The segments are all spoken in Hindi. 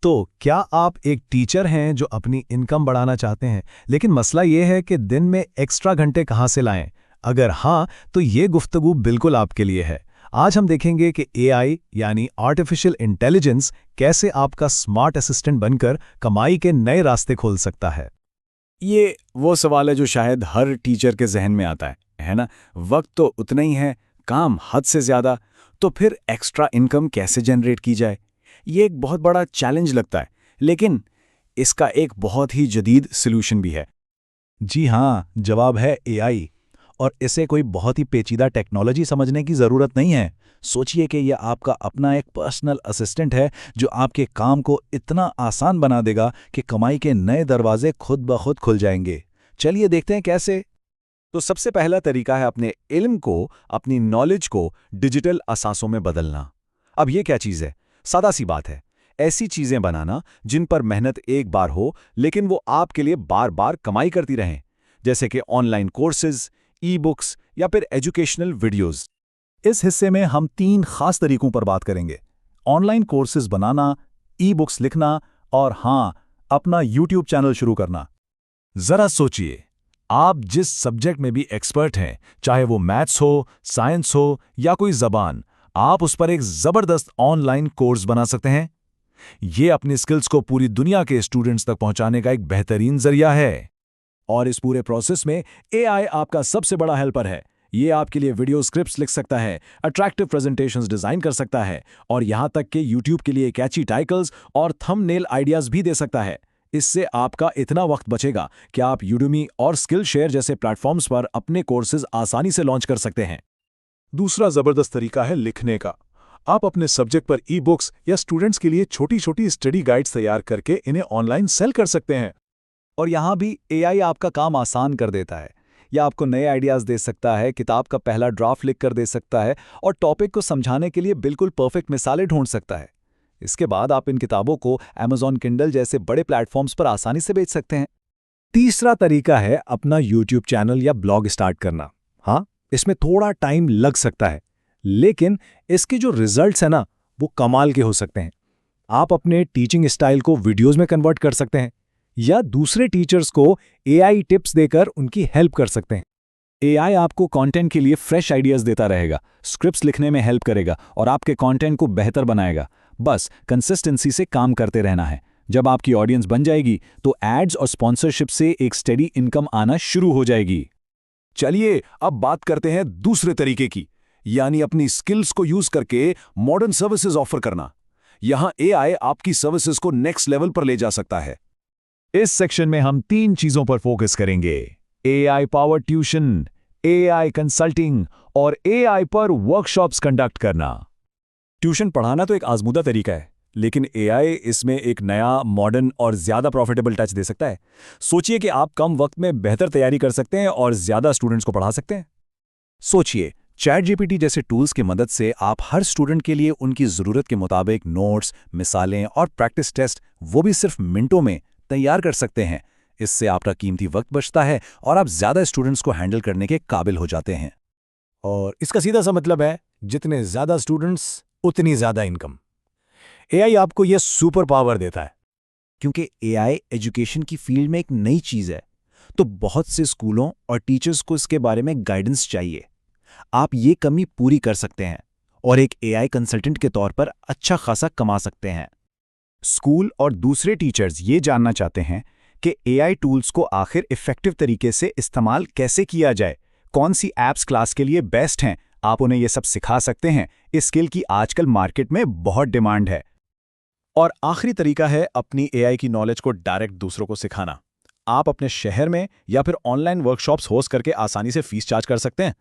तो क्या आप एक टीचर हैं जो अपनी इनकम बढ़ाना चाहते हैं, लेकिन मसला ये है कि दिन में एक्स्ट्रा घंटे कहाँ से लाएं? अगर हाँ, तो ये गुफ्तगू बिल्कुल आपके लिए है। आज हम देखेंगे कि एआई यानी आर्टिफिशियल इंटेलिजेंस कैसे आपका स्मार्ट असिस्टेंट बनकर कमाई के नए रास्ते खोल सकता है। ये वो सवाल है जो शायद हर टीचर के जहन में आता है ना? वक्त तो उतना ही है, काम हद से ज़्यादा, तो फिर एक्स्ट्रा इनकम कैसे जनरेट की जाए? ये एक बहुत बड़ा चैलेंज लगता है, लेकिन इसका एक बहुत ही जदीद सॉल्यूशन भी है। जी हाँ, जवाब है एआई। और इसे कोई बहुत ही पेचीदा टेक्नोलॉजी समझने की ज़रूरत नहीं है। सोचिए कि यह आपका अपना एक पर्सनल असिस्टेंट है जो आपके काम को इतना आसान बना देगा कि कमाई के नए दरवाजे खुद ब खुद खुल जाएंगे। चलिए देखते हैं कैसे। तो सबसे पहला तरीका है अपने इल्म को, अपनी नॉलेज को डिजिटल असासों में बदलना। अब ये क्या चीज़ है? सादा सी बात है, ऐसी चीज़ें बनाना जिन पर मेहनत एक बार हो लेकिन वो आपके लिए बार बार कमाई करती रहें, जैसे कि ऑनलाइन कोर्सेज, ई बुक्स या फिर एजुकेशनल वीडियोज़। इस हिस्से में हम 3 खास तरीकों पर बात करेंगे: ऑनलाइन कोर्सेज बनाना, ई बुक्स लिखना और हाँ, अपना यूट्यूब चैनल शुरू करना। जरा सोचिए, आप जिस सब्जेक्ट में भी एक्सपर्ट हैं, चाहे वो मैथ्स हो, साइंस हो या कोई जबान, आप उस पर एक जबरदस्त ऑनलाइन कोर्स बना सकते हैं। ये अपनी स्किल्स को पूरी दुनिया के स्टूडेंट्स तक पहुंचाने का एक बेहतरीन जरिया है। और इस पूरे प्रोसेस में एआई आपका सबसे बड़ा हेल्पर है। ये आपके लिए वीडियो स्क्रिप्ट्स लिख सकता है, अट्रैक्टिव प्रेजेंटेशंस डिजाइन कर सकता है और यहाँ तक कि यूट्यूब के लिए कैची टाइटल्स और थंबनेल आइडियाज भी दे सकता है। इससे आपका इतना वक्त बचेगा कि आप यूडमी और स्किल शेयर जैसे प्लेटफॉर्म्स पर अपने कोर्सेज आसानी से लॉन्च कर सकते हैं। दूसरा जबरदस्त तरीका है लिखने का। आप अपने सब्जेक्ट पर ई बुक्स या स्टूडेंट्स के लिए छोटी छोटी स्टडी गाइड्स तैयार करके इन्हें ऑनलाइन सेल कर सकते हैं। और यहाँ भी एआई आपका काम आसान कर देता है। यह आपको नए आइडियाज़ दे सकता है, किताब का पहला ड्राफ्ट लिख कर दे सकता है और टॉपिक को समझाने के लिए बिल्कुल परफेक्ट मिसालें ढूंढ सकता है। इसके बाद आप इन किताबों को Amazon किंडल जैसे बड़े प्लेटफॉर्म्स पर आसानी से बेच सकते हैं। तीसरा तरीका है अपना यूट्यूब चैनल या ब्लॉग स्टार्ट करना। हाँ, इसमें थोड़ा टाइम लग सकता है, लेकिन इसके जो रिजल्ट्स हैं ना, वो कमाल के हो सकते हैं। आप अपने टीचिंग स्टाइल को वीडियोस में कन्वर्ट कर सकते हैं या दूसरे टीचर्स को एआई टिप्स देकर उनकी हेल्प कर सकते हैं। एआई आपको कंटेंट के लिए फ्रेश आइडियाज देता रहेगा, स्क्रिप्ट्स लिखने में हेल्प करेगा और आपके कंटेंट को बेहतर बनाएगा। बस कंसिस्टेंसी से काम करते रहना है। जब आपकी ऑडियंस बन जाएगी तो एड्स और स्पॉन्सरशिप से एक स्टेडी इनकम आना शुरू हो जाएगी। चलिए अब बात करते हैं दूसरे तरीके की, यानी अपनी स्किल्स को यूज करके मॉडर्न सर्विसेज ऑफर करना। यहां एआई आपकी सर्विसेज को नेक्स्ट लेवल पर ले जा सकता है। इस सेक्शन में हम 3 चीजों पर फोकस करेंगे: AI power tuition, AI consulting और एआई पर वर्कशॉप्स कंडक्ट करना। ट्यूशन पढ़ाना तो एक आजमूदा तरीका है, लेकिन एआई इसमें एक नया, मॉडर्न और ज्यादा प्रॉफिटेबल टच दे सकता है। सोचिए कि आप कम वक्त में बेहतर तैयारी कर सकते हैं और ज्यादा स्टूडेंट्स को पढ़ा सकते हैं। सोचिए, चैट जीपीटी जैसे टूल्स की मदद से आप हर स्टूडेंट के लिए उनकी ज़रूरत के मुताबिक नोट्स, मिसालें और प्रैक्टिस टेस्ट, वो भी सिर्फ मिनटों में तैयार कर सकते हैं। इससे आपका कीमती वक्त बचता है और आप ज़्यादा स्टूडेंट्स को हैंडल करने के काबिल हो जाते हैं। और इसका सीधा सा मतलब है, जितने ज़्यादा स्टूडेंट्स उतनी ज़्यादा इनकम। एआई आपको यह सुपर पावर देता है। क्योंकि एआई एजुकेशन की फील्ड में एक नई चीज़ है, तो बहुत से स्कूलों और टीचर्स को इसके बारे में गाइडेंस चाहिए। आप ये कमी पूरी कर सकते हैं और एक एआई कंसल्टेंट के तौर पर अच्छा खासा कमा सकते हैं। स्कूल और दूसरे टीचर्स ये जानना चाहते हैं कि एआई टूल्स को आखिर इफ़ेक्टिव तरीके से इस्तेमाल कैसे किया जाए, कौन सी ऐप्स क्लास के लिए बेस्ट हैं। आप उन्हें ये सब सिखा सकते हैं। इस स्किल की आजकल मार्केट में बहुत डिमांड है। और आखिरी तरीका है अपनी एआई की नॉलेज को डायरेक्ट दूसरों को सिखाना। आप अपने शहर में या फिर ऑनलाइन वर्कशॉप्स होस्ट करके आसानी से फीस चार्ज कर सकते हैं।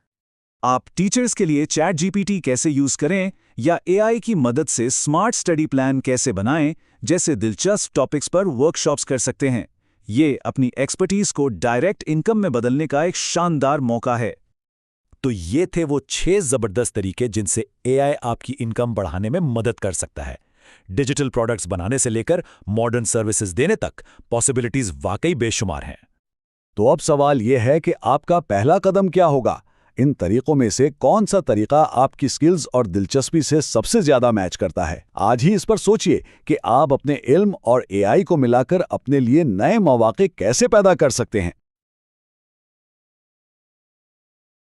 आप टीचर्स के लिए चैट जीपीटी कैसे यूज करें या एआई की मदद से स्मार्ट स्टडी प्लान कैसे बनाएं जैसे दिलचस्प टॉपिक्स पर वर्कशॉप्स कर सकते हैं। ये अपनी एक्सपर्टीज को डायरेक्ट इनकम में बदलने का एक शानदार मौका है। तो ये थे वो 6 जबरदस्त तरीके जिनसे एआई आपकी इनकम बढ़ाने में मदद कर सकता है। डिजिटल प्रोडक्ट्स बनाने से लेकर मॉडर्न सर्विसेज देने तक पॉसिबिलिटीज वाकई बेशुमार हैं। तो अब सवाल यह है कि आपका पहला कदम क्या होगा? इन तरीकों में से कौन सा तरीका आपकी स्किल्स और दिलचस्पी से सबसे ज्यादा मैच करता है? आज ही इस पर सोचिए कि आप अपने इल्म और एआई को मिलाकर अपने लिए नए मौके कैसे पैदा कर सकते हैं।